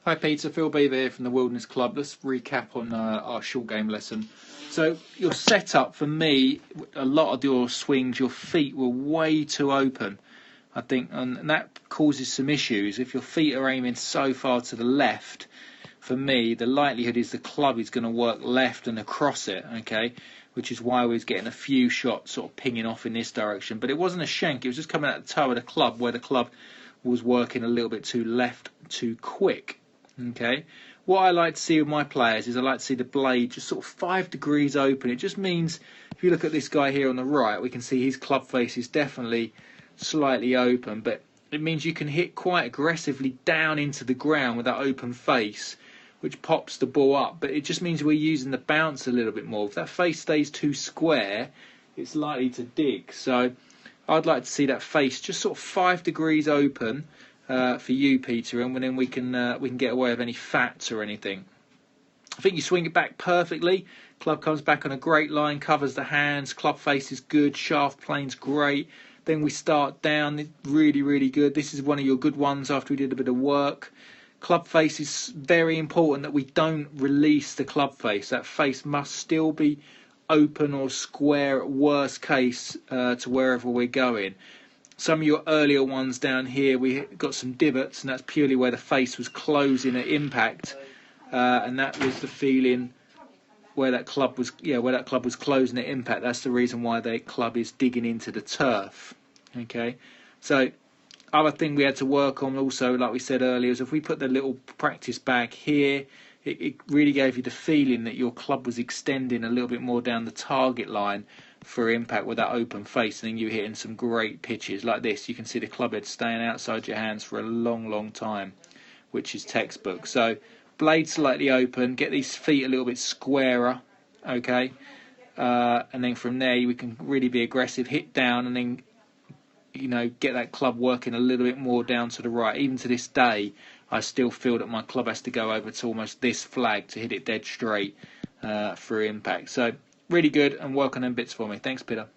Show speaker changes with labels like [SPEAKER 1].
[SPEAKER 1] Hi Peter, Phil Beever here from the Wilderness Club. Let's recap on our short game lesson. So your setup, for me, a lot of your swings, your feet were way too open, I think, and that causes some issues. If your feet are aiming so far to the left, for me, the likelihood is the club is going to work left and across it, okay? Which is why we was getting a few shots sort of pinging off in this direction. But it wasn't a shank, it was just coming out the toe of the club where the club was working a little bit too left, too quick. Okay, what I like to see with my players is I like to see the blade just sort of 5 degrees open. It just means if you look at this guy here on the right, we can see his club face is definitely slightly open, but it means you can hit quite aggressively down into the ground with that open face, which pops the ball up. But it just means we're using the bounce a little bit more. If that face stays too square, it's likely to dig. So I'd like to see that face just sort of 5 degrees open. For you, Peter, and then we can get away with any fats or anything. I think you swing it back perfectly. Club comes back on a great line, covers the hands. Club face is good. Shaft plane's great. Then we start down, really, really good. This is one of your good ones after we did a bit of work. Club face is very important that we don't release the club face. That face must still be open or square at worst case to wherever we're going. Some of your earlier ones down here, we got some divots, and that's purely where the face was closing at impact, and that was the feeling where that club was, where that club was closing at impact. That's the reason why the club is digging into the turf. Okay, so other thing we had to work on also, like we said earlier, is if we put the little practice bag here, it really gave you the feeling that your club was extending a little bit more down the target line for impact with that open face, and then you're hitting some great pitches like this. You can see the club head staying outside your hands for a long time, which is textbook. So blade slightly open, get these feet a little bit squarer, okay, and then from there we can really be aggressive, hit down, and then get that club working a little bit more down to the right. Even to this day, I still feel that my club has to go over to almost this flag to hit it dead straight for impact. So really good, and work on them bits for me. Thanks, Peter.